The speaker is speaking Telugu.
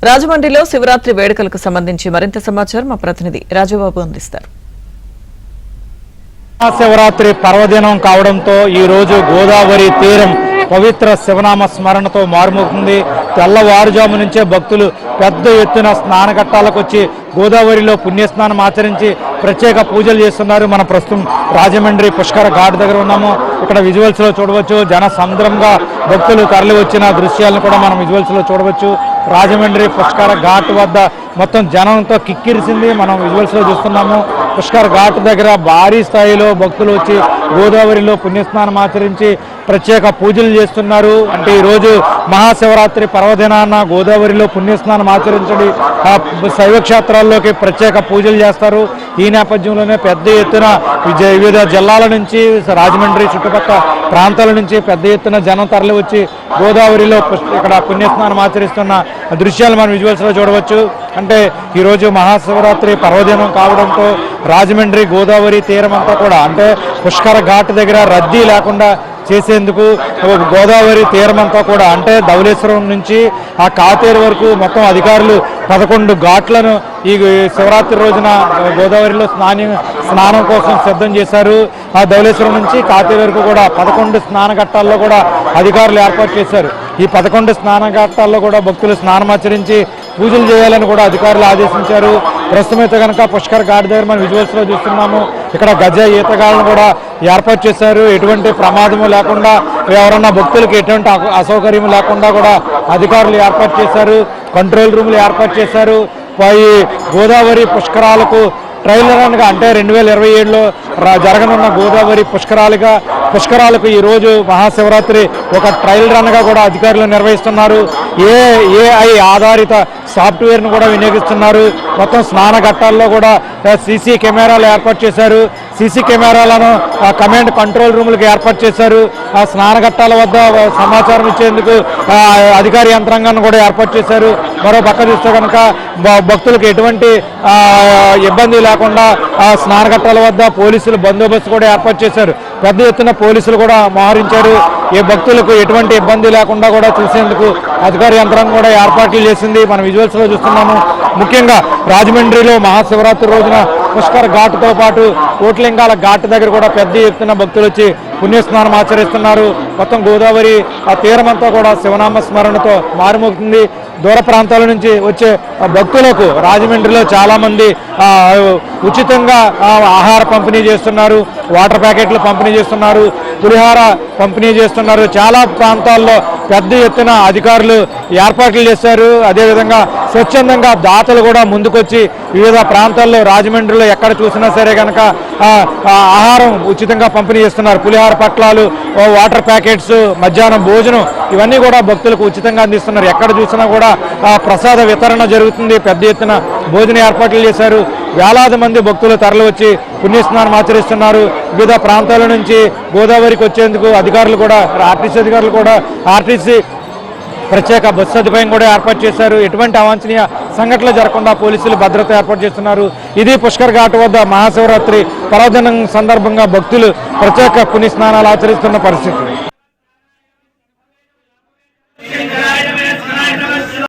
రాజమండ్రిలో శివరాత్రి వేడుకలకు సంబంధించి మరింత సమాచారం మా ప్రతినిధి రాజబాబు అందిస్తారు. శివరాత్రి పర్వదినం కావడంతో ఈ రోజు గోదావరి తీరం పవిత్ర శివనామ స్మరణతో మారుమోగుతుంది. తెల్లవారుజాము నుంచే భక్తులు పెద్ద ఎత్తున స్నానఘట్టాలకు వచ్చి గోదావరిలో పుణ్యస్నానం ఆచరించి ప్రత్యేక పూజలు చేస్తున్నారు. మన ప్రస్తుతం రాజమండ్రి పుష్కర ఘాట్ దగ్గర ఉన్నాము. ఇక్కడ విజువల్స్ లో చూడవచ్చు జన సముద్రంగా భక్తులు తరలి వచ్చిన దృశ్యాలను కూడా మనం విజువల్స్ లో చూడవచ్చు. రాజమండ్రి పుష్కర ఘాట్ వద్ద మొత్తం జనంతో కిక్కిరిసింది మనం విజువల్స్ లో చూస్తున్నాము. పుష్కర్ ఘాట్ దగ్గర భారీ స్థాయిలో భక్తులు వచ్చి గోదావరిలో పుణ్యస్నానం ఆచరించి ప్రత్యేక పూజలు చేస్తున్నారు. అంటే ఈరోజు మహాశివరాత్రి పర్వదినాన గోదావరిలో పుణ్యస్నానం ఆచరించండి శైవక్షేత్రాల్లోకి ప్రత్యేక పూజలు చేస్తారు. ఈ నేపథ్యంలోనే పెద్ద ఎత్తున వివిధ జిల్లాల నుంచి రాజమండ్రి చుట్టుపక్కల ప్రాంతాల నుంచి పెద్ద ఎత్తున జనం తరలి వచ్చి గోదావరిలో ఇక్కడ పుణ్యస్నానం ఆచరిస్తున్న దృశ్యాలు మనం విజువల్స్లో చూడవచ్చు. అంటే ఈరోజు మహాశివరాత్రి పర్వదినం కావడంతో రాజమండ్రి గోదావరి తీరం అంతా కూడా అంటే పుష్కర ఘాట్ దగ్గర రద్దీ లేకుండా చేసేందుకు గోదావరి తీరం అంతా కూడా అంటే ధవళేశ్వరం నుంచి ఆ కాతేరు వరకు మొత్తం అధికారులు 11 ఘాట్లను ఈ శివరాత్రి రోజున గోదావరిలో స్నానం కోసం సిద్ధం చేశారు. ఆ ధవళేశ్వరం నుంచి కాతేరు వరకు కూడా 11 స్నాన ఘట్టాల్లో కూడా అధికారులు ఏర్పాటు చేశారు. ఈ 11 స్నాన ఘట్టాల్లో కూడా భక్తులు స్నానమాచరించి పూజలు చేయాలని కూడా అధికారులు ఆదేశించారు. ప్రస్తుతం అయితే కనుక పుష్కర్ ఘాట్ దగ్గర మనం విజువల్స్ లో చూస్తున్నాము. ఇక్కడ గజ ఈతగాళ్ళను కూడా ఏర్పాటు చేశారు. ఎటువంటి ప్రమాదము లేకుండా ఎవరన్నా భక్తులకు ఎటువంటి అసౌకర్యం లేకుండా కూడా అధికారులు ఏర్పాటు చేశారు. కంట్రోల్ రూమ్లు ఏర్పాటు చేశారు. ఈ గోదావరి పుష్కరాలకు ట్రయల్ రన్గా అంటే 2027లో జరగనున్న గోదావరి పుష్కరాలకు ఈరోజు మహాశివరాత్రి ఒక ట్రయల్ రన్గా కూడా అధికారులు నిర్వహిస్తున్నారు. ఏఐ ఆధారిత సాఫ్ట్వేర్ను కూడా వినియోగిస్తున్నారు. మొత్తం స్నాన ఘట్టాల్లో కూడా సీసీ కెమెరాలు ఏర్పాటు చేశారు. సీసీ కెమెరాలను కమాండ్ కంట్రోల్ రూములకు ఏర్పాటు చేశారు. ఆ స్నాన ఘట్టాల వద్ద సమాచారం ఇచ్చేందుకు అధికార యంత్రాంగాన్ని కూడా ఏర్పాటు చేశారు. మరో పక్క చూస్తే కనుక భక్తులకు ఎటువంటి ఇబ్బంది లేకుండా ఆ స్నాన ఘట్టాల వద్ద పోలీసులు బందోబస్తు కూడా ఏర్పాటు చేశారు. పెద్ద ఎత్తున పోలీసులు కూడా మోహరించారు. ఏ భక్తులకు ఎటువంటి ఇబ్బంది లేకుండా కూడా చూసేందుకు అధికార యంత్రాంగం కూడా ఏర్పాట్లు చేసింది. మనం విజువల్స్ లో చూస్తున్నాము. ముఖ్యంగా రాజమండ్రిలో మహాశివరాత్రి రోజున పుష్కర్ ఘాట్తో పాటు కోట్లింగాల ఘాట్ దగ్గర కూడా పెద్ద ఎత్తున భక్తులు వచ్చి పుణ్యస్నానం ఆచరిస్తున్నారు. మొత్తం గోదావరి ఆ తీరమంతా కూడా శివనామ స్మరణతో మారుమోగుతుంది. దూర ప్రాంతాల నుంచి వచ్చే భక్తులకు రాజమండ్రిలో చాలా మంది ఉచితంగా ఆహార పంపిణీ చేస్తున్నారు. వాటర్ ప్యాకెట్లు పంపిణీ చేస్తున్నారు. పులిహార పంపిణీ చేస్తున్నారు. చాలా ప్రాంతాల్లో పెద్ద ఎత్తున అధికారులు ఏర్పాట్లు చేశారు. అదేవిధంగా స్వచ్ఛందంగా దాతలు కూడా ముందుకొచ్చి వివిధ ప్రాంతాల్లో రాజమండ్రిలో ఎక్కడ చూసినా సరే కనుక ఆహారం ఉచితంగా పంపిణీ చేస్తున్నారు. పులిహార పట్లాలు, వాటర్ ప్యాకెట్స్, మధ్యాహ్నం భోజనం ఇవన్నీ కూడా భక్తులకు ఉచితంగా అందిస్తున్నారు. ఎక్కడ చూసినా కూడా ప్రసాద వితరణ జరుగుతుంది. పెద్ద ఎత్తున భోజన ఏర్పాట్లు చేశారు. వేలాది మంది భక్తులు తరలి వచ్చి పుణ్యస్నానం ఆచరిస్తున్నారు. వివిధ ప్రాంతాల నుంచి గోదావరికి వచ్చేందుకు అధికారులు కూడా ఆర్టీసీ ప్రత్యేక బస్సు సదుపాయం కూడా ఏర్పాటు చేశారు. ఎటువంటి అవాంఛనీయ సంఘటనలు జరగకుండా పోలీసులు భద్రత ఏర్పాటు చేస్తున్నారు. ఇది పుష్కర్ ఘాట్ వద్ద మహాశివరాత్రి పర్వదినం సందర్భంగా భక్తులు ప్రత్యేక పుణ్యస్నానాలు ఆచరిస్తున్న పరిస్థితి.